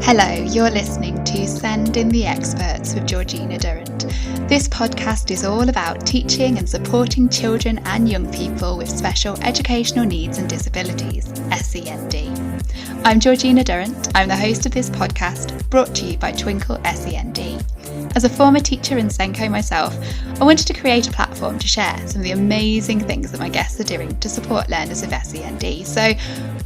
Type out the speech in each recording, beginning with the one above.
Hello, you're listening to Send in the Experts with Georgina Durrant. This podcast is all about teaching and supporting children and young people with special educational needs and disabilities, SEND. I'm Georgina Durrant. I'm the host of this podcast, brought to you by Twinkle SEND. As a former teacher in Senko myself, I wanted to create a platform to share some of the amazing things that my guests are doing to support learners with SEND. So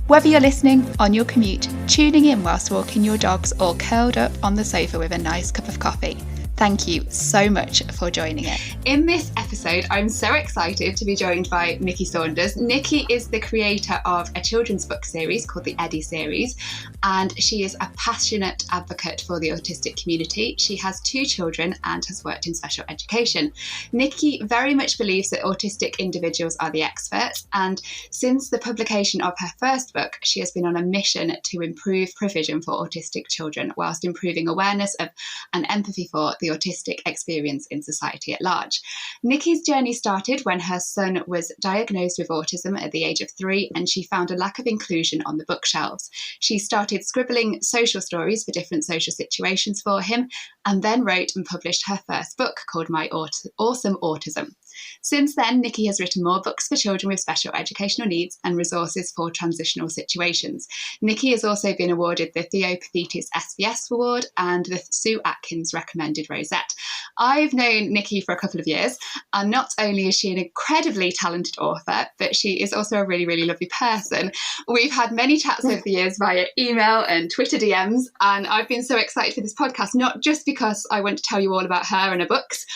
whether you're listening on your commute, tuning in whilst walking your dogs, or curled up on the sofa with a nice cup of coffee, thank you so much for joining it. In this episode, I'm so excited to be joined by Nikki Saunders. Nikki is the creator of a children's book series called the Eddie series, and she is a passionate advocate for the autistic community. She has 2 children and has worked in special education. Nikki very much believes that autistic individuals are the experts, and since the publication of her first book, she has been on a mission to improve provision for autistic children whilst improving awareness of and empathy for the autistic experience in society at large. Nikki's journey started when her son was diagnosed with autism at the age of 3, and she found a lack of inclusion on the bookshelves. She started scribbling social stories for different social situations for him, and then wrote and published her first book called My Awesome Autism. Since then, Nikki has written more books for children with special educational needs and resources for transitional situations. Nikki has also been awarded the Theo Pathetis SBS Award and the Sue Atkins Recommended Rosette. I've known Nikki for a couple of years, and not only is she an incredibly talented author, but she is also a really, really lovely person. We've had many chats over the years via email and Twitter DMs, and I've been so excited for this podcast, not just because I want to tell you all about her and her books,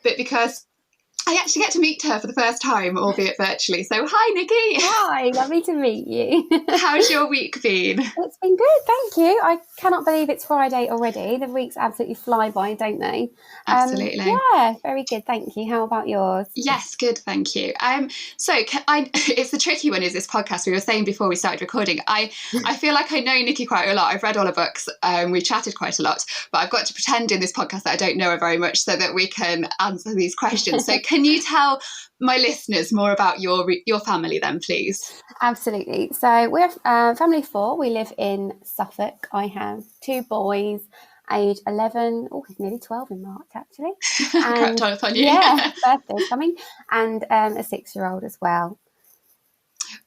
but because I actually get to meet her for the first time, albeit virtually. So hi, Nikki. Hi, lovely to meet you. How's your week been? It's been good, thank you. I cannot believe it's Friday already. The weeks absolutely fly by, don't they? Absolutely. Yeah, very good, thank you. How about yours? Yes, good, thank you. It's the tricky one, is this podcast. We were saying before we started recording, I feel like I know Nikki quite a lot. I've read all her books, we chatted quite a lot, but I've got to pretend in this podcast that I don't know her very much so that we can answer these questions. So can you tell my listeners more about your family then, please? Absolutely. So we're family of 4. We live in Suffolk. I have 2 boys, age 11, nearly 12 in March actually. Crap time upon you. Yeah, birthday's coming, and a 6-year-old as well.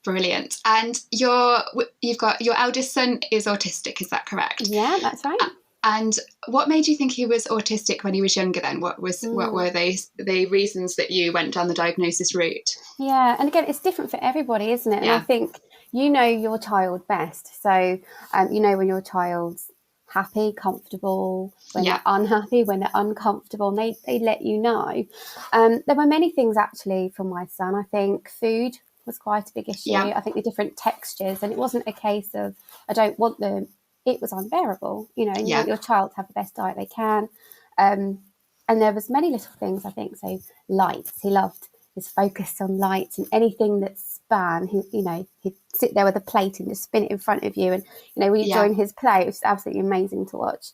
Brilliant. And you've got your eldest son is autistic, is that correct? Yeah, that's right. And what made you think he was autistic when he was younger then? What were the reasons that you went down the diagnosis route? Yeah, and again, it's different for everybody, isn't it? And I think you know your child best. So you know when your child's happy, comfortable, when they're unhappy, when they're uncomfortable, and they let you know. There were many things actually for my son. I think food was quite a big issue. I think the different textures, and it wasn't a case of I don't want them. It was unbearable, you want your child to have the best diet they can. And there was many little things, I think. So lights, he loved his focus on lights, and anything that span, he'd sit there with a plate and just spin it in front of you. And, when you join his play, it was absolutely amazing to watch.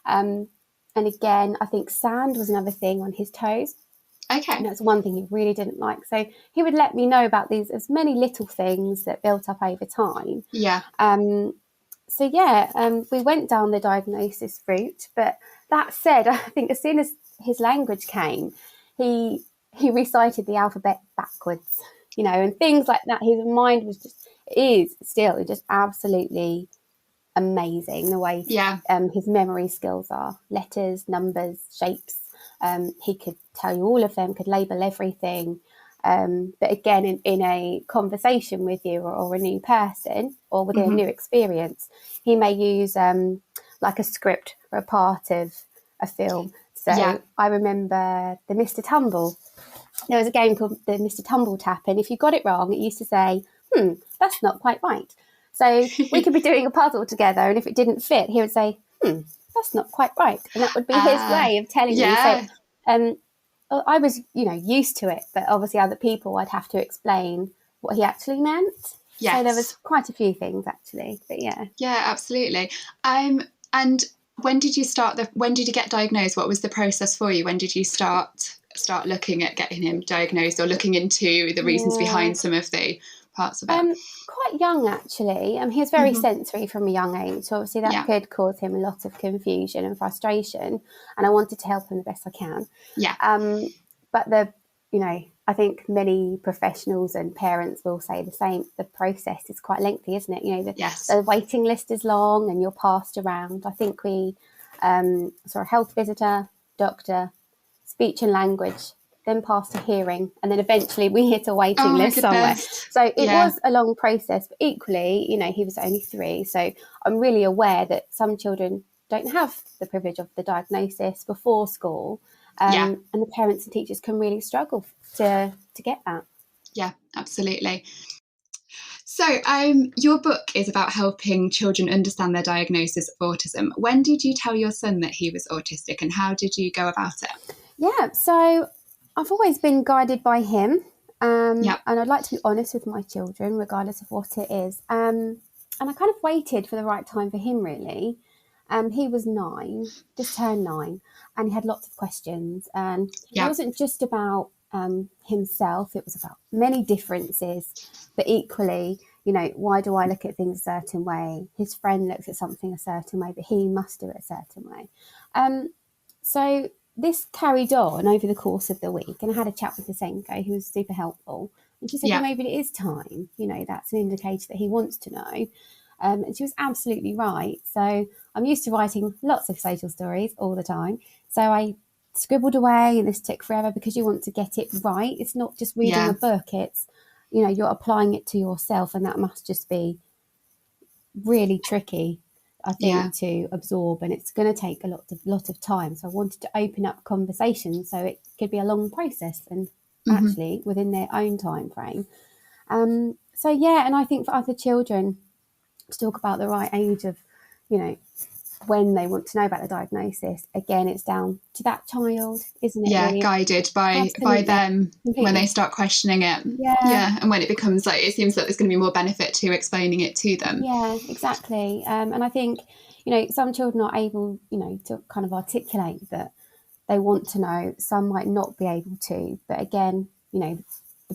And again, I think sand was another thing on his toes. Okay. And that's one thing he really didn't like. So he would let me know about these as many little things that built up over time. Yeah. We went down the diagnosis route. But that said, I think as soon as his language came, he recited the alphabet backwards, and things like that. His mind was just absolutely amazing the way his memory skills are. Letters, numbers, shapes. He could tell you all of them, could label everything. But again, in a conversation with you or a new person or within a new experience, he may use like a script for a part of a film. So I remember the Mr. Tumble. There was a game called the Mr. Tumble Tap, and if you got it wrong, it used to say, that's not quite right. So we could be doing a puzzle together, and if it didn't fit, he would say, that's not quite right. And that would be his way of telling you. So I was, used to it, but obviously other people, I'd have to explain what he actually meant. Yes. So there was quite a few things actually, but yeah. Yeah, absolutely. And when did you get diagnosed? What was the process for you? When did you start looking at getting him diagnosed or looking into the reasons behind some of the parts of it? Quite young, actually. He was very sensory from a young age. So obviously that could cause him a lot of confusion and frustration. And I wanted to help him the best I can. Yeah. But I think many professionals and parents will say the same. The process is quite lengthy, isn't it? The waiting list is long and you're passed around. I think we saw a health visitor, doctor, speech and language, then passed to hearing, and then eventually we hit a waiting list somewhere. So it was a long process, but equally, he was only 3. So I'm really aware that some children don't have the privilege of the diagnosis before school. And the parents and teachers can really struggle to get that. Yeah, absolutely. So your book is about helping children understand their diagnosis of autism. When did you tell your son that he was autistic, and how did you go about it? Yeah, so I've always been guided by him. And I'd like to be honest with my children, regardless of what it is. And I kind of waited for the right time for him, really. He was 9, just turned 9, and he had lots of questions. And it wasn't just about himself, it was about many differences, but equally, why do I look at things a certain way? His friend looks at something a certain way, but he must do it a certain way. So this carried on over the course of the week, and I had a chat with Lisenko, who was super helpful. And she said, well, maybe it is time. That's an indicator that he wants to know. And she was absolutely right. So I'm used to writing lots of social stories all the time. So I scribbled away, and this took forever because you want to get it right. It's not just reading a book. It's, you're applying it to yourself, and that must just be really tricky, I think, to absorb, and it's going to take a lot of time. So I wanted to open up conversation so it could be a long process and actually within their own time frame. And I think for other children to talk about the right age of, when they want to know about the diagnosis, again, it's down to that child, isn't it? Really? Guided by them when they start questioning it. And when it becomes it seems like there's going to be more benefit to explaining it to them. Exactly. And I think some children are able to kind of articulate that they want to know. Some might not be able to, but again, the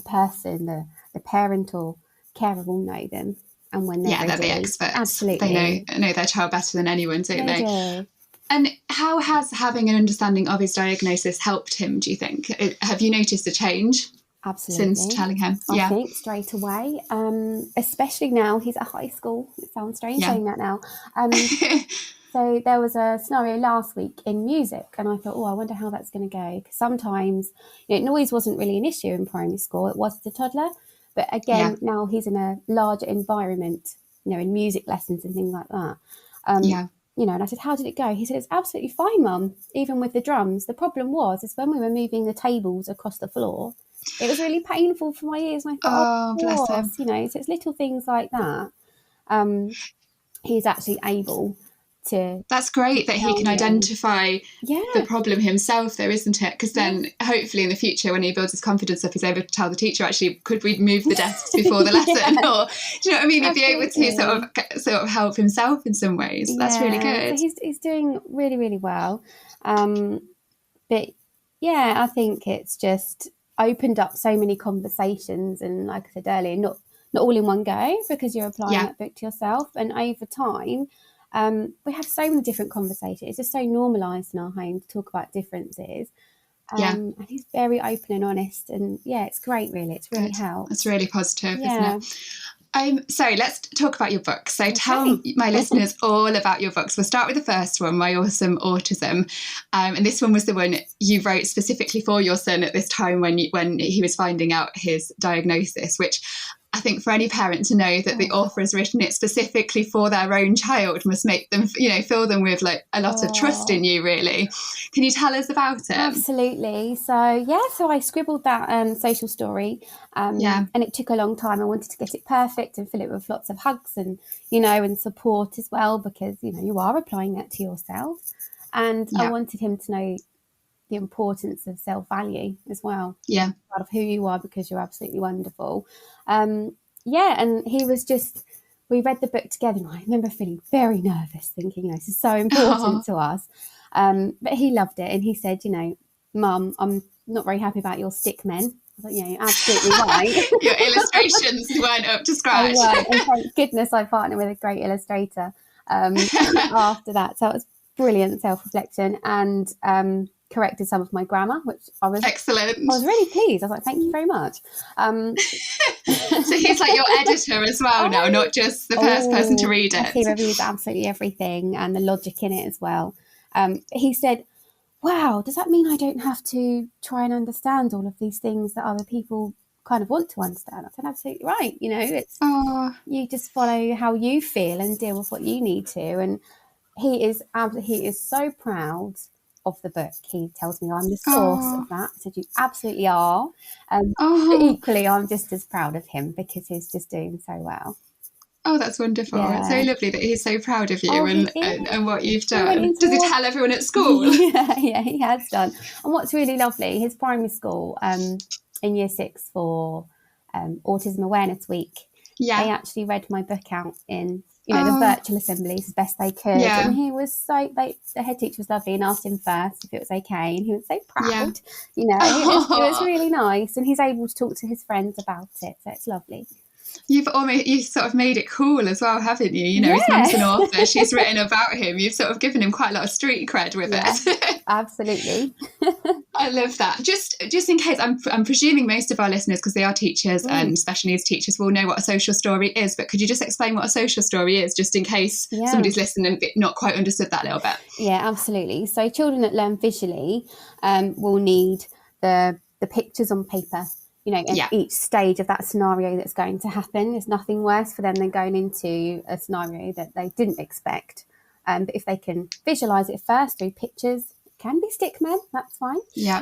person, the parent or carer will know them. And when they're ready, they're the experts. Absolutely. They know their child better than anyone, don't they? Do. And how has having an understanding of his diagnosis helped him, do you think? Have you noticed a change? Absolutely. Since telling him? I think straight away, especially now he's at high school. It sounds strange saying that now. So there was a scenario last week in music, and I thought, I wonder how that's going to go. Because sometimes noise wasn't really an issue in primary school. It was the toddler. But again, now he's in a larger environment, in music lessons and things like that. And I said, how did it go? He said, it's absolutely fine, Mum, even with the drums. The problem is when we were moving the tables across the floor, it was really painful for my ears. And I thought, bless him. So it's little things like that. He's actually able to... That's great that he can identify the problem himself, though, isn't it? Because then hopefully in the future, when he builds his confidence up, he's able to tell the teacher, actually, could we move the desks before the lesson? Or, do you know what I mean? He'd be able to sort of help himself in some ways. That's really good. So he's doing really, really well. But I think it's just opened up so many conversations, and like I said earlier, not all in one go, because you're applying that book to yourself, and over time we have so many different conversations. It's just so normalised in our home to talk about differences. And he's very open and honest, and it's great, really. It's really helped. It's really positive, isn't it? So let's talk about your book. So tell my listeners all about your books. We'll start with the first one, My Awesome Autism. And this one was the one you wrote specifically for your son at this time when he was finding out his diagnosis, which I think for any parent to know that the author has written it specifically for their own child must make them, fill them with a lot of trust in you, really. Can you tell us about it? Absolutely. So I scribbled that social story, and it took a long time. I wanted to get it perfect and fill it with lots of hugs and, and support as well, because, you are applying that to yourself. And I wanted him to know the importance of self-value as well. Part of who you are, because you're absolutely wonderful. And he was we read the book together, and I remember feeling very nervous, thinking, this is so important to us. But he loved it, and he said, Mum, I'm not very happy about your stick men. I thought, yeah, you're absolutely right. Your illustrations weren't up to They scratch. weren't, and thank goodness I partnered with a great illustrator after that. So it was brilliant self-reflection, and corrected some of my grammar, which Excellent. I was really pleased. I was like, thank you very much. So he's like your editor as well now, not just the first person to read it. He reviews absolutely everything and the logic in it as well. He said, wow, does that mean I don't have to try and understand all of these things that other people kind of want to understand? I said, absolutely right. You know, it's you just follow how you feel and deal with what you need to. And he is so proud of the book. He tells me I'm the source of that. I said, you absolutely are. But equally, I'm just as proud of him because he's just doing so well. Oh, that's wonderful. Yeah. It's so lovely that he's so proud of you and what you've done. Does he tell everyone at school? Yeah, he has done. And what's really lovely, his primary school, in year 6 for Autism Awareness Week, they actually read my book out in the virtual assemblies as best they could. Yeah. And he was the head teacher was lovely and asked him first if it was okay. And he was so proud, it was really nice. And he's able to talk to his friends about it. So it's lovely. You've sort of made it cool as well, haven't you? You know, his mum's an author. She's written about him. You've sort of given him quite a lot of street cred with it. Absolutely. I love that. Just in case, I'm presuming most of our listeners, because they are teachers and special needs teachers, will know what a social story is. But could you just explain what a social story is, just in case somebody's listening and not quite understood that little bit? Yeah, absolutely. So children that learn visually will need the pictures on paper. Each stage of that scenario that's going to happen. There's nothing worse for them than going into a scenario that they didn't expect. But if they can visualise it first through pictures, it can be stickmen, that's fine. Yeah.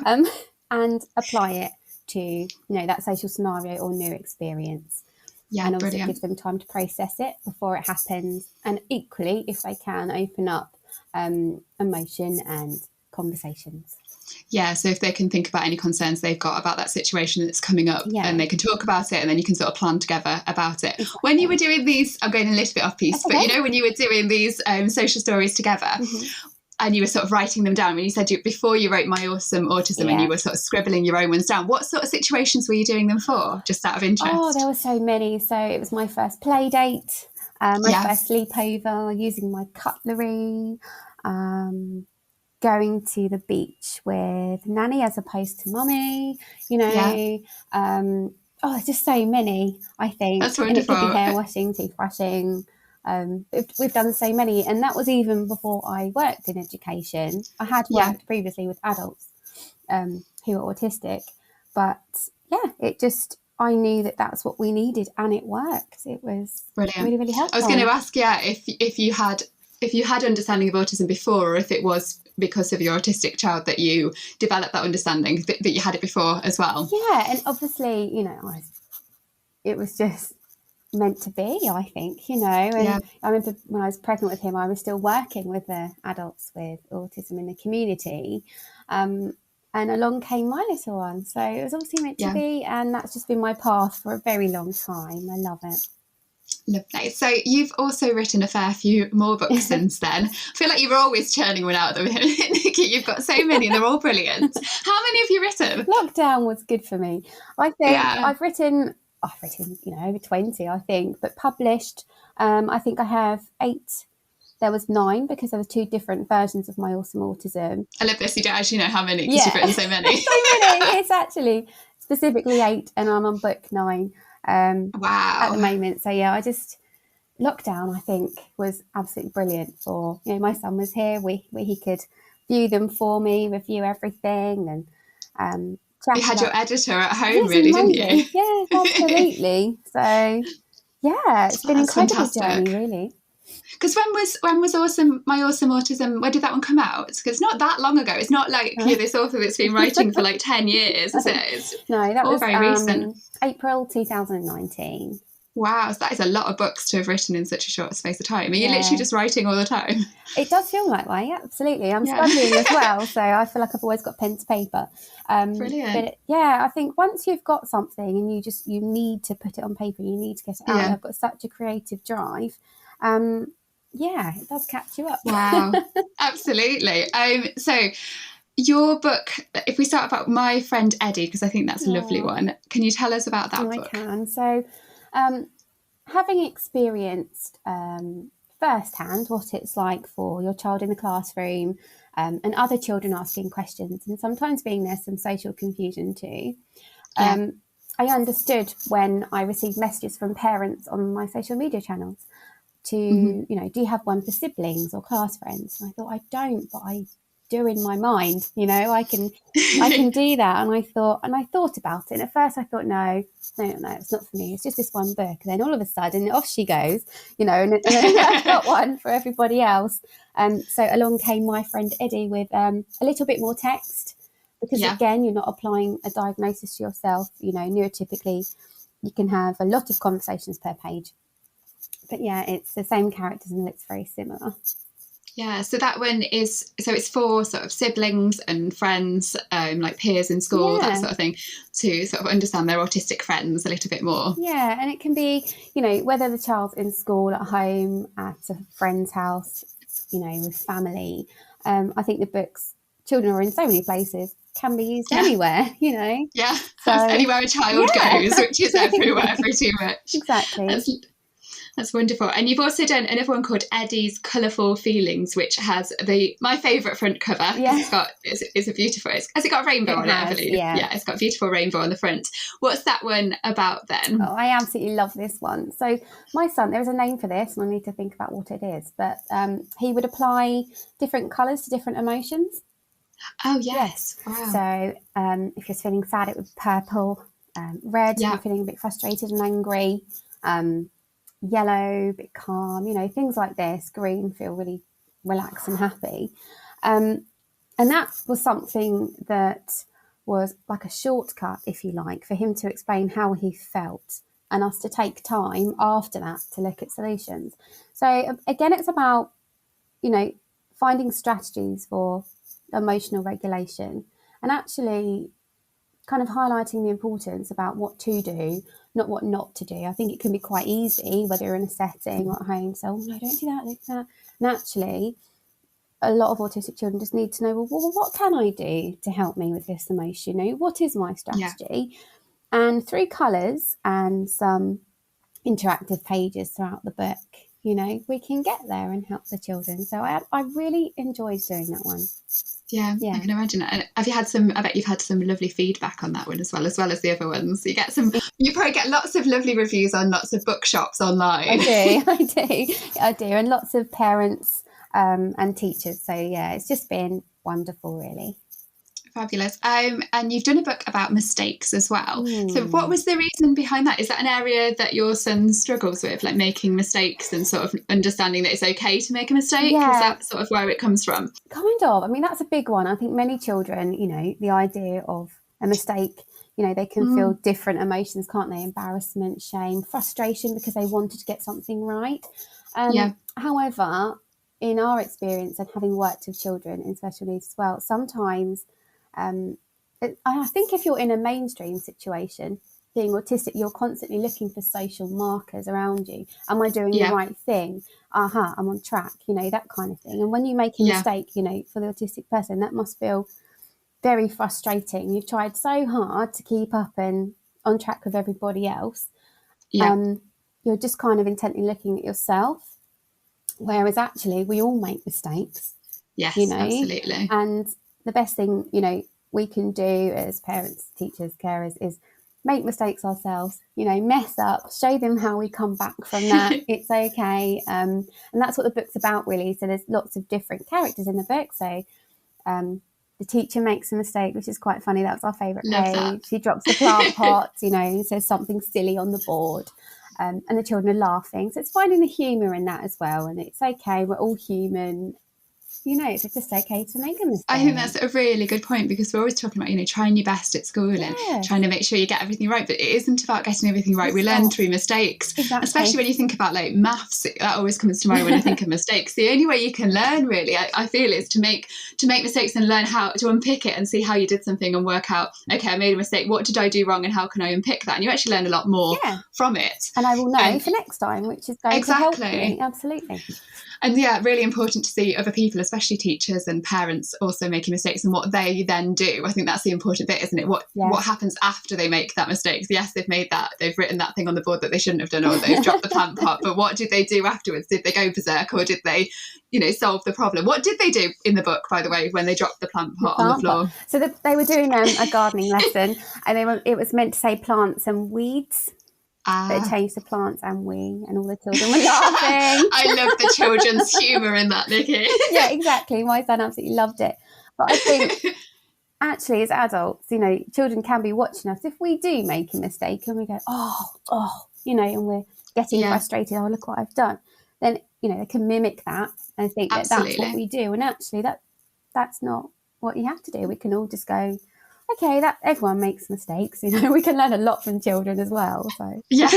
And apply it to, that social scenario or new experience. Yeah, and also brilliant. Give them time to process it before it happens. And equally, if they can, open up emotion and conversations. Yeah, so if they can think about any concerns they've got about that situation that's coming up, and they can talk about it, and then you can sort of plan together about it. Exactly. When you were doing these, I'm going a little bit off piece, but when you were doing these social stories together, and you were sort of writing them down, when you said before you wrote My Awesome Autism and you were sort of scribbling your own ones down, what sort of situations were you doing them for, just out of interest? Oh, there were so many. So it was my first play date, first sleepover, using my cutlery, going to the beach with nanny as opposed to mummy, just so many, I think. That's wonderful. And it could be hair washing, teeth brushing. We've done so many, and that was even before I worked in education. I had worked previously with adults who are autistic, but I knew that that's what we needed, and it worked. It was brilliant. Really, really helpful. I was going to ask, if you had understanding of autism before, or if it was because of your autistic child that you developed that understanding, that you had it before as well. Yeah, and obviously, it was just meant to be, I think, and I remember when I was pregnant with him, I was still working with the adults with autism in the community, and along came my little one. So it was obviously meant to be, and that's just been my path for a very long time. I love it. Lovely. So you've also written a fair few more books since then. I feel like you're always churning one out of them. Nikki, you've got so many and they're all brilliant. How many have you written? Lockdown was good for me. I think I've written over 20, I think, but published, I think I have 8. There was 9 because there was 2 different versions of My Awesome Autism. I love this. You don't actually know how many because you've written so many. So many. It's actually specifically 8 and I'm on book 9. Wow. At the moment. So lockdown I think was absolutely brilliant for, my son was here, where he could view them for me, review everything, and you had your editor at home, really, didn't you? Yeah, absolutely. So it's been an incredible journey, really. Because when was My Awesome Autism, when did that one come out? Because it's not that long ago. It's not like you're this author that's been writing for like 10 years, is it? No, that was very recent. April 2019. Wow, so that is a lot of books to have written in such a short space of time. Are you literally just writing all the time? It does feel that way, absolutely. I'm studying as well, so I feel like I've always got pen to paper. Brilliant. But I think once you've got something and you need to put it on paper, you need to get it out. I've got such a creative drive. It does catch you up. Wow, absolutely. So your book, if we start about My Friend Eddie, because I think that's a lovely one, can you tell us about that book? I can. So having experienced firsthand what it's like for your child in the classroom and other children asking questions, and sometimes being there's some social confusion too. I understood when I received messages from parents on my social media channels to, you know, do you have one for siblings or class friends? And I thought, I don't, but I do in my mind, you know, I can do that. And I thought about it. And at first I thought, no, it's not for me. It's just this one book. And then all of a sudden off she goes, you know, and I've got one for everybody else. So along came My Friend Eddie with a little bit more text, because again, you're not applying a diagnosis to yourself. You know, neurotypically, you can have a lot of conversations per page. But yeah, it's the same characters and it looks very similar. Yeah, so that one is, so it's for sort of siblings and friends, like peers in school, that sort of thing, to sort of understand their autistic friends a little bit more. Yeah, and it can be, you know, whether the child's in school, at home, at a friend's house, you know, with family. I think the books, children are in so many places, can be used anywhere, you know. Yeah, so, anywhere a child goes, which is everywhere pretty much. Exactly. That's wonderful. And you've also done another one called Eddie's Colourful Feelings, which has my favourite front cover. It's a beautiful, has it got a rainbow on it, I believe? Yeah, it's got a beautiful rainbow on the front. What's that one about then? Oh, I absolutely love this one. So my son, there is a name for this and I need to think about what it is, but he would apply different colours to different emotions. Oh, yes. Wow. So if you're feeling sad, it would be purple. Red, if you're feeling a bit frustrated and angry. Yellow, a bit calm, you know, things like this. Green, feel really relaxed and happy. And that was something that was like a shortcut, if you like, for him to explain how he felt and us to take time after that to look at solutions. So again, it's about, you know, finding strategies for emotional regulation and actually kind of highlighting the importance about what to do, not what not to do. I think it can be quite easy, whether you're in a setting or at home, so, no, don't do that, don't do that. And actually, a lot of autistic children just need to know, well, what can I do to help me with this emotion? You know, what is my strategy? Yeah. And through colours and some interactive pages throughout the book, you know, we can get there and help the children. So I really enjoyed doing that one. Yeah, I can imagine. And I bet you've had some lovely feedback on that one as well as the other ones. You probably get lots of lovely reviews on lots of bookshops online. I do. And lots of parents and teachers. So yeah, it's just been wonderful, really. Fabulous. And you've done a book about mistakes as well. So what was the reason behind that? Is that an area that your son struggles with, like making mistakes and sort of understanding that it's okay to make a mistake? Yeah. Is that sort of where it comes from? Kind of. I mean, that's a big one. I think many children, you know, the idea of a mistake, you know, they can feel different emotions, can't they? Embarrassment, shame, frustration because they wanted to get something right. However, in our experience and having worked with children in special needs as well, sometimes I think if you're in a mainstream situation, being autistic, you're constantly looking for social markers around you. Am I doing the right thing? I'm on track, you know, that kind of thing. And when you make a mistake, you know, for the autistic person, that must feel very frustrating. You've tried so hard to keep up and on track with everybody else. You're just kind of intently looking at yourself, whereas actually we all make mistakes. Yes, you know? Absolutely. And the best thing, you know, we can do as parents, teachers, carers is make mistakes ourselves, you know, mess up, show them how we come back from that. It's okay. And that's what the book's about, really. So there's lots of different characters in the book. So the teacher makes a mistake, which is quite funny. That was our favourite page. She drops the plant pot, you know, and says something silly on the board. And the children are laughing. So it's finding the humour in that as well. And it's okay. We're all human. You know, it's just okay to make a mistake. I think that's a really good point, because we're always talking about, you know, trying your best at school and trying to make sure you get everything right. But it isn't about getting everything right. We learn through mistakes, especially when you think about like maths. That always comes to mind when I think of mistakes. The only way you can learn, really, I feel, is to make mistakes and learn how to unpick it and see how you did something and work out, okay, I made a mistake. What did I do wrong and how can I unpick that? And you actually learn a lot more from it. And I will know for next time, which is going to help me. Absolutely. And really important to see other people as especially teachers and parents also making mistakes and what they then do. I think that's the important bit, isn't it? What happens after they make that mistake? Yes, they've written that thing on the board that they shouldn't have done, or they've dropped the plant pot, but what did they do afterwards? Did they go berserk, or did they, solve the problem? What did they do in the book, by the way, when they dropped the plant pot on the floor? So they were doing a gardening lesson, and it was meant to say plants and weeds. But it changed to plants and we, and all the children were laughing. I love the children's humour in that, Nikki. Yeah, exactly. My son absolutely loved it. But I think actually as adults, children can be watching us. If we do make a mistake and we go, and we're getting frustrated, oh, look what I've done, then, they can mimic that and think that that's what we do. And actually that's not what you have to do. We can all just go, okay, that everyone makes mistakes. We can learn a lot from children as well. So yes,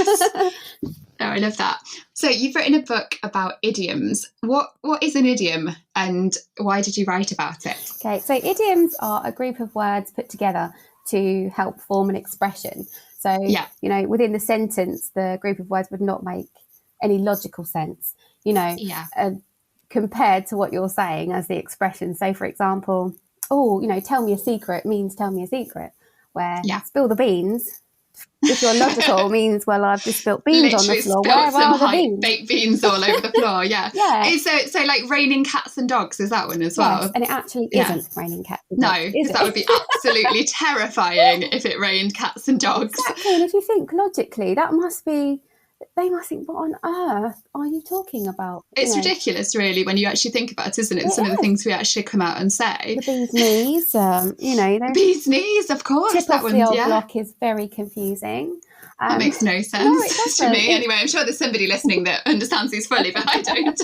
I love that. So you've written a book about idioms. What is an idiom, and why did you write about it? Okay, so idioms are a group of words put together to help form an expression. So within the sentence, the group of words would not make any logical sense. Compared to what you're saying as the expression. So, for example, tell me a secret means tell me a secret, where spill the beans, if you're logical, means, well, I've just spilt beans on the floor. Where are the beans? Baked beans all over the floor, yeah. So like raining cats and dogs, is that one as well? Yes, and it actually isn't raining cats and dogs. No, because that would be absolutely terrifying if it rained cats and dogs. Exactly, and if you think logically, they must think, what on earth are you talking about? It's ridiculous, really, when you actually think about it, isn't it? And some of the things we actually come out and say. The bee's knees, The bee's knees, of course. Tip off the old block is very confusing. That makes no sense to me. Anyway, I'm sure there's somebody listening that understands these fully, but I don't.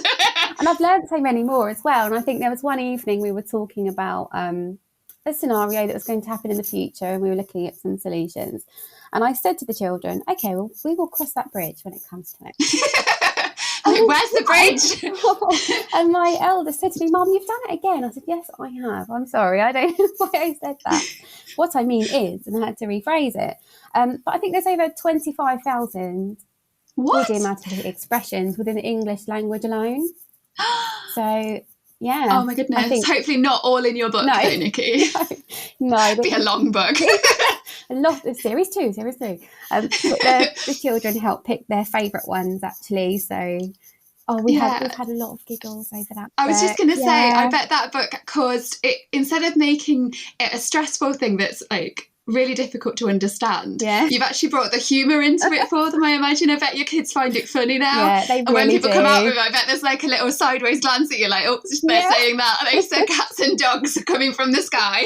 And I've learned so many more as well. And I think there was one evening we were talking about a scenario that was going to happen in the future, and we were looking at some solutions. And I said to the children, okay, well, we will cross that bridge when it comes to it. Where's the bridge? And my eldest said to me, Mum, you've done it again. I said, yes, I have. I'm sorry. I don't know why I said that. What I mean is, and I had to rephrase it. But I think there's over 25,000 idiomatic expressions within the English language alone. So, yeah. Oh, my goodness. Hopefully not all in your book, though, Nikki. No. It'd be a long book. I love the series two. But the children help pick their favourite ones, actually. So, we've had a lot of giggles over that. I was just going to say, I bet that book caused it, instead of making it a stressful thing that's like really difficult to understand, you've actually brought the humour into it for them. I imagine. I bet your kids find it funny now. Yeah, they really and when people do. come out with it, I bet there's like a little sideways glance at you, like, oh, they're saying that. They said cats and dogs are coming from the sky.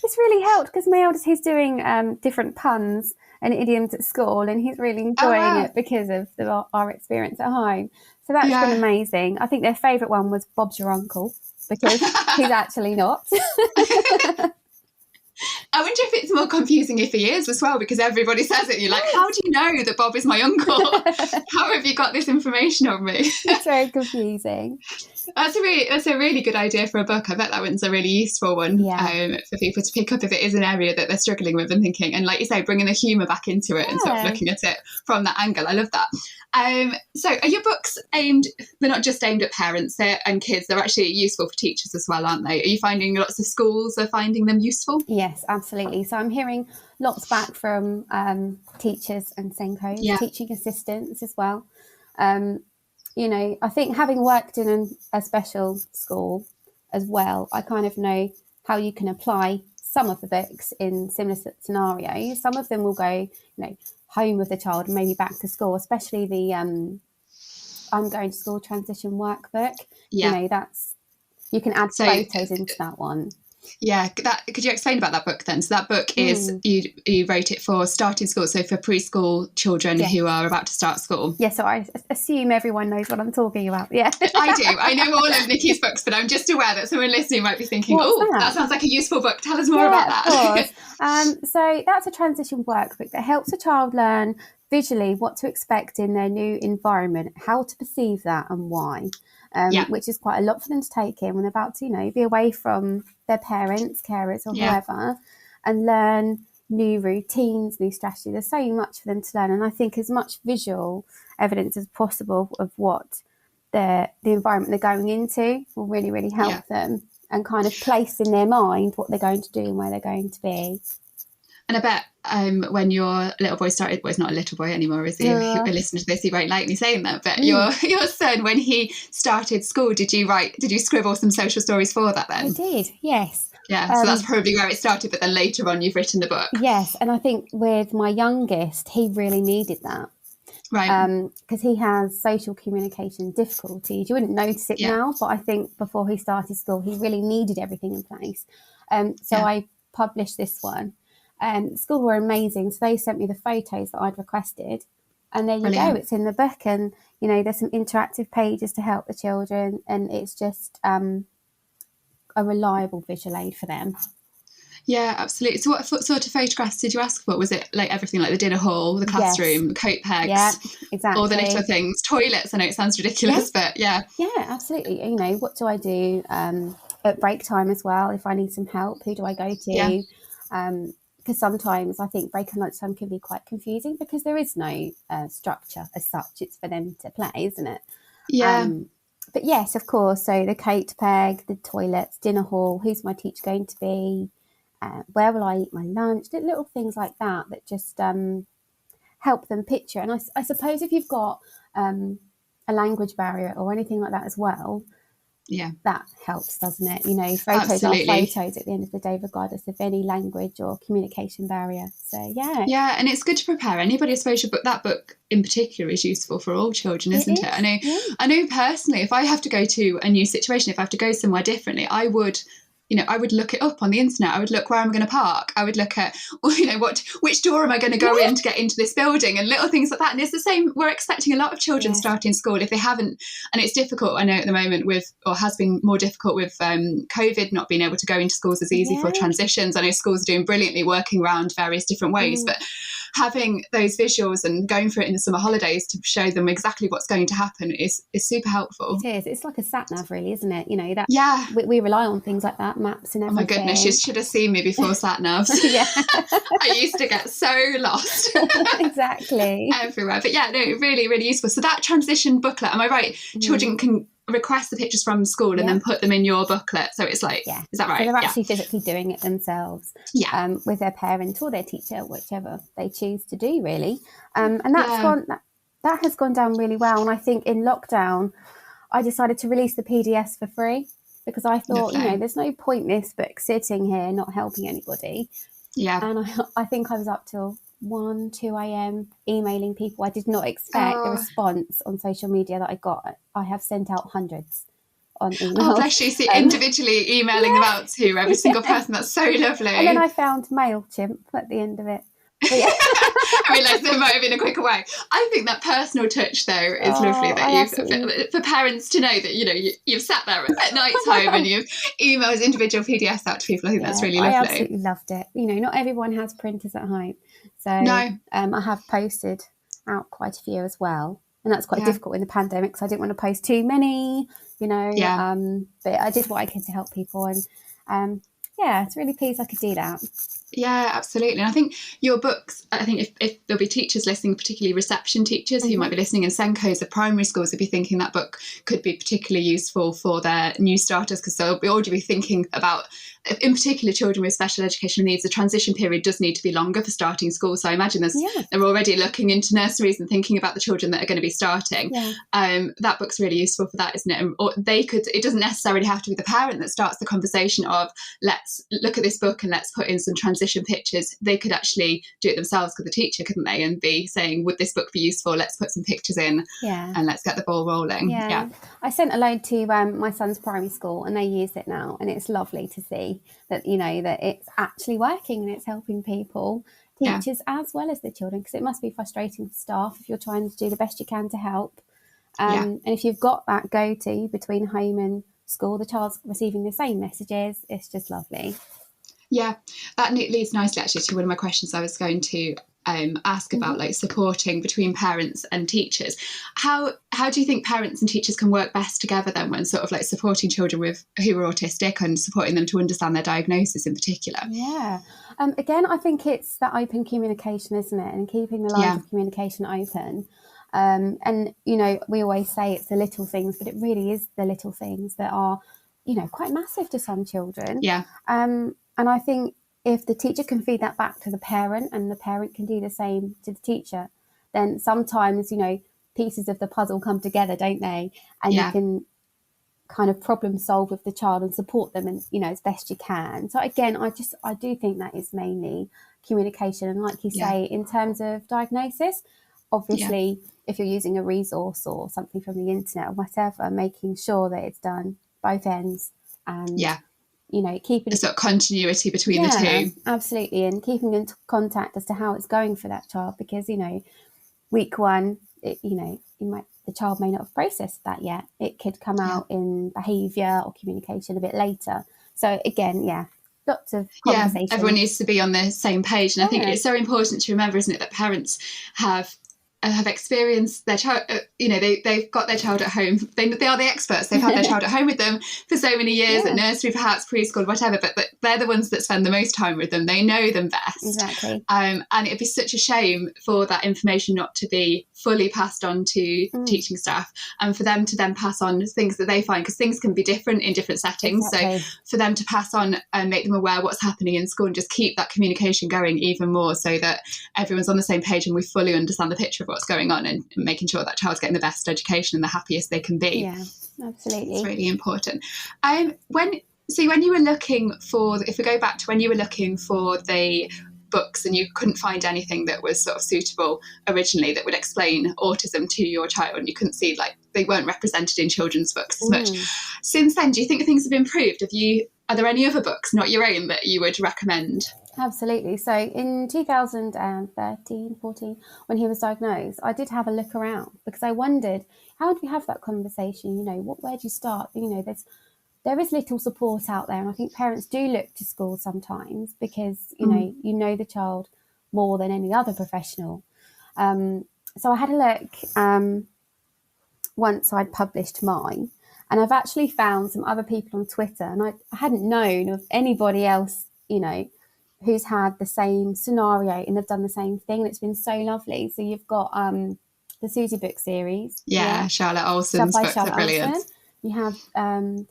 It's really helped because my eldest, he's doing different puns and idioms at school, and he's really enjoying it because of our experience at home. So that's been amazing. I think their favourite one was Bob's Your Uncle, because he's actually not. I wonder if it's more confusing if he is as well, because everybody says it. You're like, how do you know that Bob is my uncle? How have you got this information on me? It's very confusing. That's a really good idea for a book. I bet that one's a really useful one for people to pick up if it is an area that they're struggling with and thinking. And like you say, bringing the humour back into it and sort of looking at it from that angle. I love that. So are your books they're not just aimed at parents and kids, they're actually useful for teachers as well, aren't they? Are you finding lots of schools are finding them useful? Yes, absolutely. So I'm hearing lots back from teachers and Senkos, teaching assistants as well. I think having worked in a special school as well, I kind of know how you can apply some of the books in similar scenarios. Some of them will go, home with the child and maybe back to school, especially the I'm going to school transition workbook. That's, you can add photos into that one. Yeah, could you explain about that book then? So that book is, you wrote it for starting school, so for preschool children who are about to start school. Yeah, so I assume everyone knows what I'm talking about. Yeah, I do. I know all of Nikki's books, but I'm just aware that someone listening might be thinking, that sounds like a useful book. Tell us more about that. Of course. So that's a transition workbook that helps a child learn visually what to expect in their new environment, how to perceive that and why. Which is quite a lot for them to take in when they're about to, be away from their parents, carers or whoever, and learn new routines, new strategies. There's so much for them to learn. And I think as much visual evidence as possible of what the environment they're going into will really, really help them, and kind of place in their mind what they're going to do and where they're going to be. And I bet when your little boy started, well, he's not a little boy anymore, is he? If you listen to this, he won't like me saying that. But your son, when he started school, did you scribble some social stories for that then? I did, yes. Yeah, so that's probably where it started, but then later on you've written the book. Yes, and I think with my youngest, he really needed that. Right. Because he has social communication difficulties. You wouldn't notice it now, but I think before he started school, he really needed everything in place. So I published this one. School were amazing. So they sent me the photos that I'd requested. And there you go. It's in the book. And, you know, there's some interactive pages to help the children. And it's just a reliable visual aid for them. Yeah, absolutely. So what sort of photographs did you ask for? Was it like everything, like the dinner hall, the classroom, coat pegs? Yeah, exactly. All the little things, toilets? I know it sounds ridiculous, but yeah. Yeah, absolutely. You know, what do I do at break time as well? If I need some help, who do I go to? Yeah. Because sometimes I think break and lunchtime can be quite confusing because there is no structure as such. It's for them to play, isn't it? Yeah. But yes, of course. So the coat peg, the toilets, dinner hall, who's my teacher going to be? Where will I eat my lunch? Little things like that just help them picture. And I suppose if you've got a language barrier or anything like that as well, that helps, doesn't it? You know, photos are photos at the end of the day, regardless of any language or communication barrier. So yeah, and it's good to prepare anybody. I suppose that book in particular is useful for all children, isn't it? I know personally, if I have to go to a new situation, if I have to go somewhere differently, I would look it up on the internet. I would look where I'm going to park. I would look at, which door am I going to go in to get into this building, and little things like that. And it's the same. We're expecting a lot of children starting school if they haven't, and it's difficult. I know at the moment has been more difficult with COVID, not being able to go into schools as easy for transitions. I know schools are doing brilliantly working around various different ways, but having those visuals and going for it in the summer holidays to show them exactly what's going to happen is super helpful. It is. It's like a sat nav, really, isn't it? You know, that we rely on things like that, maps and everything. Oh my goodness, you should have seen me before sat navs. I used to get so lost. Exactly. Everywhere. But really, really useful. So that transition booklet, am I right? Children can request the pictures from school and then put them in your booklet. So it's like, is that right? So they're actually physically doing it themselves with their parent or their teacher, whichever they choose to do, really. And that has gone down really well. And I think in lockdown, I decided to release the PDFs for free because I thought, there's no point in this book sitting here not helping anybody. Yeah. And I think I was up till 1, 2 a.m. emailing people. I did not expect the response on social media that I got. I have sent out hundreds on email. Oh, bless you. So individually emailing them out to every single person. That's so lovely. And then I found MailChimp at the end of it. I realised there might have been a quicker way. I think that personal touch, though, is lovely. That for parents to know that you've sat there at night time and you've emailed individual PDFs out to people. I think that's really lovely. I absolutely loved it. Not everyone has printers at home, so I have posted out quite a few as well, and that's quite difficult in the pandemic because I didn't want to post too many. But I did what I could to help people, and it's really pleased I could do that. Yeah, absolutely. And I think your books, if there'll be teachers listening, particularly reception teachers who might be listening in Senkos of primary schools, would be thinking that book could be particularly useful for their new starters because they'll already be thinking about, in particular, children with special educational needs. The transition period does need to be longer for starting school. So I imagine they're already looking into nurseries and thinking about the children that are going to be starting. Yeah. That book's really useful for that, isn't it? Or it doesn't necessarily have to be the parent that starts the conversation of, let's look at this book and let's put in some transition pictures. They could actually do it themselves with the teacher, couldn't they? And be saying, would this book be useful? Let's put some pictures in and let's get the ball rolling. Yeah. I sent a load to my son's primary school and they use it now, and it's lovely to see that that it's actually working and it's helping people, teachers as well as the children, because it must be frustrating for staff if you're trying to do the best you can to help. And if you've got that go-to between home and school, the child's receiving the same messages, it's just lovely. Yeah, that leads nicely actually to one of my questions I was going to ask about, like supporting between parents and teachers. How do you think parents and teachers can work best together then when sort of like supporting children who are autistic and supporting them to understand their diagnosis in particular? Yeah. Again, I think it's that open communication, isn't it? And keeping the lines of communication open. And, you know, we always say it's the little things, but it really is the little things that are, you know, quite massive to some children. Yeah. And I think if the teacher can feed that back to the parent and the parent can do the same to the teacher, then sometimes, you know, pieces of the puzzle come together, don't they? And you can kind of problem solve with the child and support them, and, you know, as best you can. So again, I do think that is mainly communication. And like you say, in terms of diagnosis, obviously, if you're using a resource or something from the internet or whatever, making sure that it's done both ends, and you know, keeping a sort of continuity between the two. Absolutely, and keeping in contact as to how it's going for that child, because, you know, week one, you know, the child may not have processed that yet. It could come out in behaviour or communication a bit later. So again, lots of conversation. Everyone needs to be on the same page, and I think it's so important to remember, isn't it, that parents have experienced their child, you know, they've got their child at home, they are the experts, they've had their child at home with them for so many years, at nursery, perhaps preschool, whatever, but they're the ones that spend the most time with them, they know them best. Exactly. And it'd be such a shame for that information not to be fully passed on to teaching staff, and for them to then pass on things that they find, because things can be different in different settings. So for them to pass on and make them aware what's happening in school, and just keep that communication going even more, so that everyone's on the same page and we fully understand the picture of what's going on, and making sure that child's getting the best education and the happiest they can be. Yeah, absolutely. It's really important. When you were looking for, if we go back to when you were looking for the books and you couldn't find anything that was sort of suitable originally that would explain autism to your child, and you couldn't see, like, they weren't represented in children's books as much. Since then, do you think things have improved? Are there any other books, not your own, that you would recommend? Absolutely. So in 2013, 14, when he was diagnosed, I did have a look around, because I wondered, how do we have that conversation? You know, where do you start? You know, there is little support out there, and I think parents do look to school sometimes, because, you know the child more than any other professional. So I had a look once I'd published mine, and I've actually found some other people on Twitter, and I hadn't known of anybody else, you know, who's had the same scenario and have done the same thing, and it's been so lovely. So you've got the Susie book series. Charlotte Olsen's books are brilliant. Olsen. You have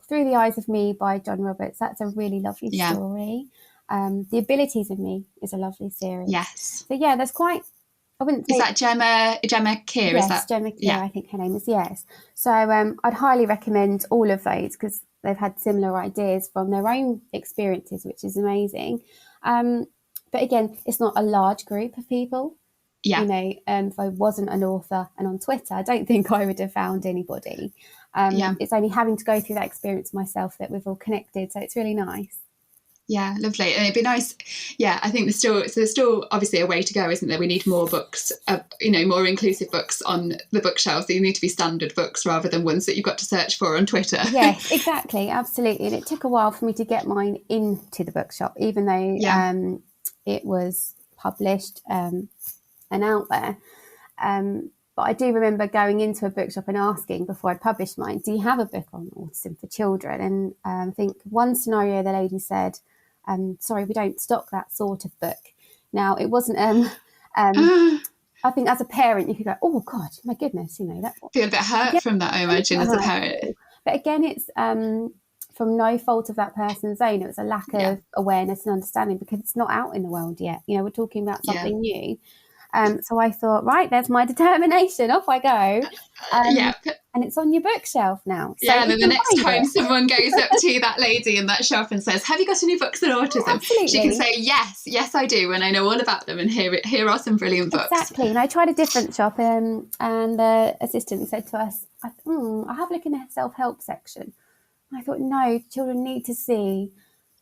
Through the Eyes of Me by John Roberts. That's a really lovely story. The Abilities of Me is a lovely series. Yes. So there's quite, I wouldn't say... Is that Gemma Keir? Yes, is that? Gemma Keir, I think her name is, yes. So I'd highly recommend all of those, because they've had similar ideas from their own experiences, which is amazing. But again, it's not a large group of people. You know, if I wasn't an author and on Twitter, I don't think I would have found anybody. It's only having to go through that experience myself that we've all connected. So it's really nice. Yeah, lovely. And it'd be nice. Yeah, I think there's still obviously a way to go, isn't there? We need more books, you know, more inclusive books on the bookshelves. They need to be standard books rather than ones that you've got to search for on Twitter. Yes, exactly. Absolutely. And it took a while for me to get mine into the bookshop, even though it was published and out there. But I do remember going into a bookshop and asking before I published mine, do you have a book on autism for children? And I think one scenario, the lady said, sorry, we don't stock that sort of book. Now, it wasn't, I think as a parent, you could go, oh God, my goodness, you know. That feel a bit hurt from that, I imagine, as a parent. But again, it's from no fault of that person's own. It was a lack of awareness and understanding, because it's not out in the world yet. You know, we're talking about something new. So I thought, right, there's my determination. Off I go. And it's on your bookshelf now. So and then the next time someone goes up to that lady in that shop and says, have you got any books on autism? She can say, yes, I do. And I know all about them. And here are some brilliant books. Exactly. And I tried a different shop, and the assistant said to us, I have a look in the self-help section. And I thought, no, children need to see,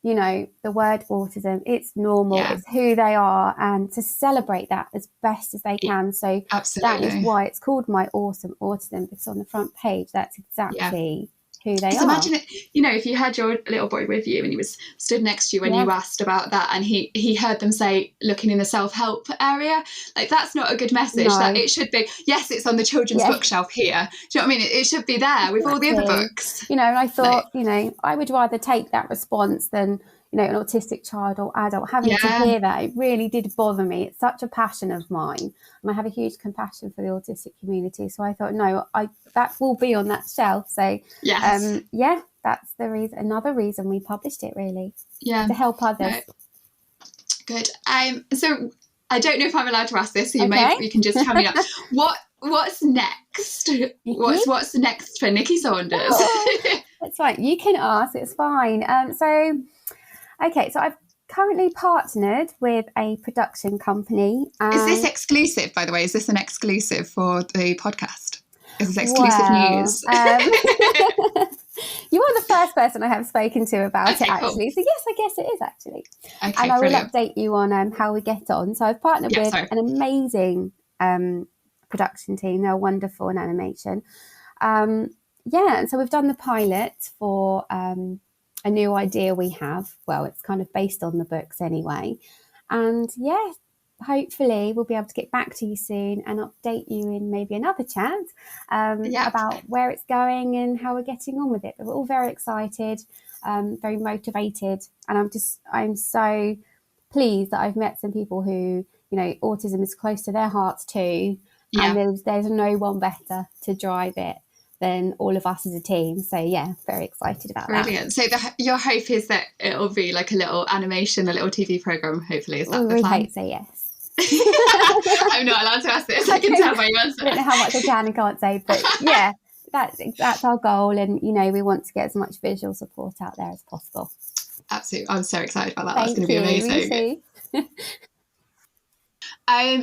you know, the word autism. It's normal. It's who they are, and to celebrate that as best as they can. So absolutely. That is why it's called My Awesome Autism, because on the front page, that's exactly who they are. Imagine it, you know, if you had your little boy with you and he was stood next to you when you asked about that, and he heard them say, looking in the self-help area, like, that's not a good message. That it should be, yes, it's on the children's bookshelf here. Do you know what I mean? It should be there with all the other books. You know, and I thought, you know, I would rather take that response than, you know, an autistic child or adult, having to hear that, it really did bother me. It's such a passion of mine, and I have a huge compassion for the autistic community. So I thought, no, that will be on that shelf. So that's the reason. Another reason we published it, really, to help others. No. Good. So I don't know if I'm allowed to ask this, so you can just tell me now. What's next? What's next for Nikki Saunders? Oh, that's fine. You can ask. It's fine. So I've currently partnered with a production company. Is this exclusive, by the way? Is this an exclusive for the podcast? Is this exclusive news? You are the first person I have spoken to about it, actually. Cool. So yes, I guess it is, actually. Okay, and I brilliant. will update you on how we get on. So I've partnered with an amazing production team. They're wonderful in animation. And so we've done the pilot for a new idea we have. Well, it's kind of based on the books anyway. And hopefully we'll be able to get back to you soon and update you in maybe another chat about where it's going and how we're getting on with it. But we're all very excited, very motivated, and I'm so pleased that I've met some people who, you know, autism is close to their hearts too, and there's no one better to drive it than all of us as a team. So very excited about that. Brilliant. So your hope is that it'll be like a little animation, a little TV program, hopefully. Is that the plan? We hope so, yes. I'm not allowed to ask this. I can tell by your answer. I don't know how much I can and can't say, but that's our goal, and you know, we want to get as much visual support out there as possible. Absolutely, I'm so excited about that. That's going to be amazing.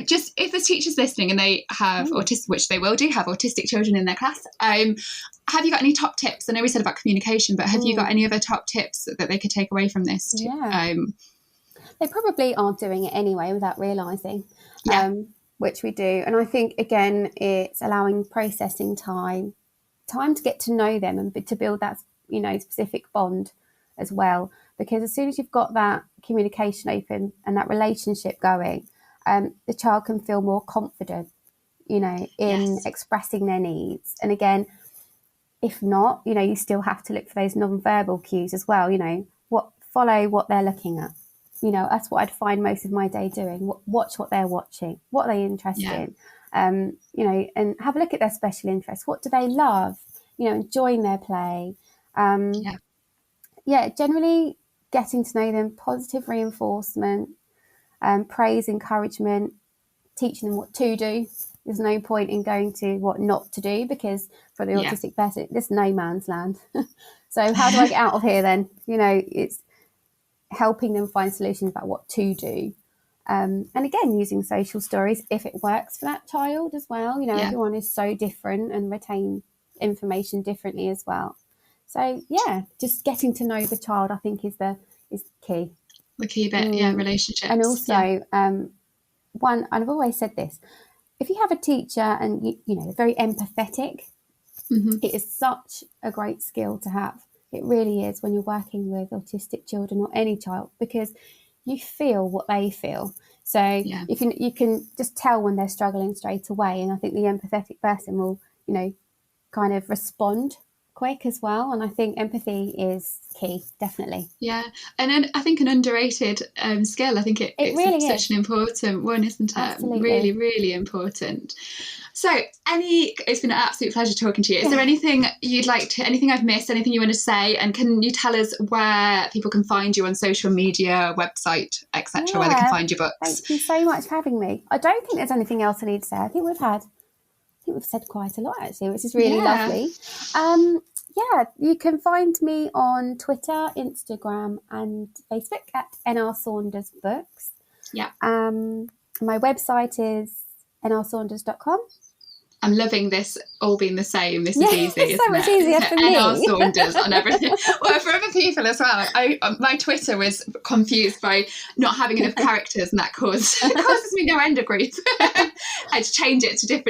Just if there's teachers listening and they have autistic, which they will do, have autistic children in their class, have you got any top tips? I know we said about communication, but have you got any other top tips that they could take away from this? They probably are doing it anyway without realising, which we do. And I think, again, it's allowing processing time to get to know them and to build that, you know, specific bond as well. Because as soon as you've got that communication open and that relationship going, the child can feel more confident, you know, in expressing their needs. And again, if not, you know, you still have to look for those non-verbal cues as well, you know, follow what they're looking at. You know, that's what I'd find most of my day doing. Watch what they're watching. What are they interested in? You know, and have a look at their special interests. What do they love? You know, enjoying their play. Generally getting to know them, positive reinforcement, praise, encouragement, teaching them what to do. There's no point in going to what not to do, because for the autistic person, this is no man's land. So how do I get out of here then? You know, it's helping them find solutions about what to do. And again, using social stories if it works for that child as well. You know, everyone is so different and retain information differently as well. So just getting to know the child, I think, is key. The key bit, relationships. And also, and I've always said this, if you have a teacher and you know, they're very empathetic, it is such a great skill to have. It really is, when you're working with autistic children or any child, because you feel what they feel. So you can just tell when they're struggling straight away. And I think the empathetic person will, you know, kind of respond quick as well. And I think empathy is key, definitely. Yeah. And then I think an underrated skill. I think it's really such an important one, isn't it? Absolutely. Really, really important. So it's been an absolute pleasure talking to you. Is there anything you'd like to, anything I've missed, anything you want to say? And can you tell us where people can find you on social media, website, etc., where they can find your books? Thank you so much for having me. I don't think there's anything else I need to say. I think we've said quite a lot, actually, which is really lovely. You can find me on Twitter, Instagram and Facebook at NR Saunders Books. My website is nrsaunders.com. I'm loving this all being the same. This is easy, it's so much easier for me. NR Saunders on everything. Well, for other people as well. My Twitter was confused by not having enough characters, and that causes me no end of grief. I had to change it to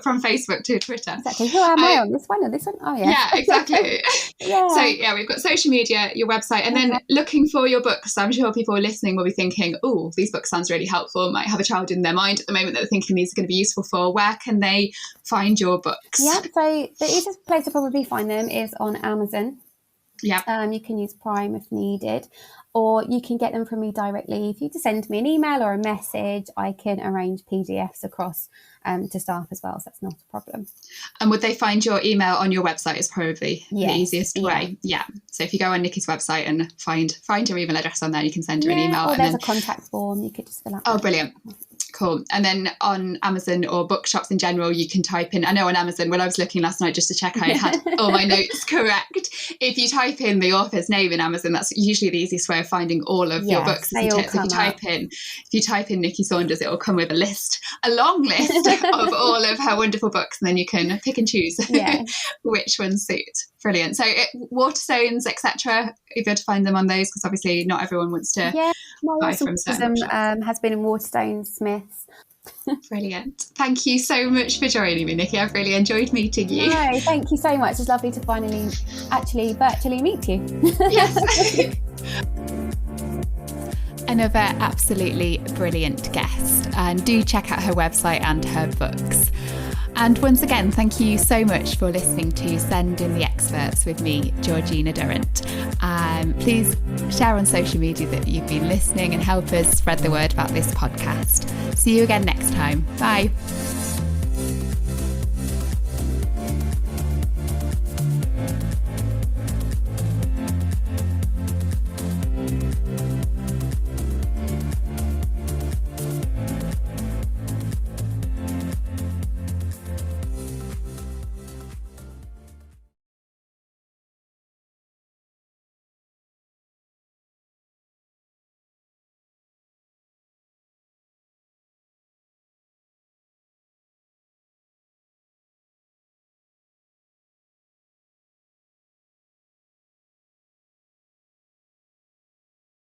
from Facebook to Twitter. Exactly. Who am I on? This one or this one? Oh, yeah. Yeah, exactly. So, we've got social media, your website, and then looking for your books. I'm sure people listening will be thinking, oh, these books sounds really helpful. Might have a child in their mind at the moment that they're thinking these are going to be useful for. Where can they find your books? So the easiest place to probably find them is on Amazon. You can use Prime if needed. or you can get them from me directly. If you just send me an email or a message, I can arrange PDFs across to staff as well, so that's not a problem. And would they find your email on your website is probably the easiest way? Yeah. So if you go on Nikki's website and find her email address on there, you can send her an email. Or there's a contact form you could just fill out. Oh, brilliant. Cool. And then on Amazon or bookshops in general, you can type in, I know on Amazon, when I was looking last night just to check I had all my notes correct, if you type in the author's name in Amazon, that's usually the easiest way of finding all of your books, isn't it? So if you type in Nikki Saunders, it will come with a long list of all of her wonderful books, and then you can pick and choose which ones suit. Brilliant. So Waterstones, etc., if you're to find them on those, because obviously not everyone wants to buy from certain shops. Has been in Waterstones, Smiths. Brilliant. Thank you so much for joining me, Nikki. I've really enjoyed meeting you. No, thank you so much. It's lovely to finally actually virtually meet you. Yes. Another absolutely brilliant guest, and do check out her website and her books. And once again, thank you so much for listening to Send in the Experts with me, Georgina Durrant. Please share on social media that you've been listening and help us spread the word about this podcast. See you again next time. Bye.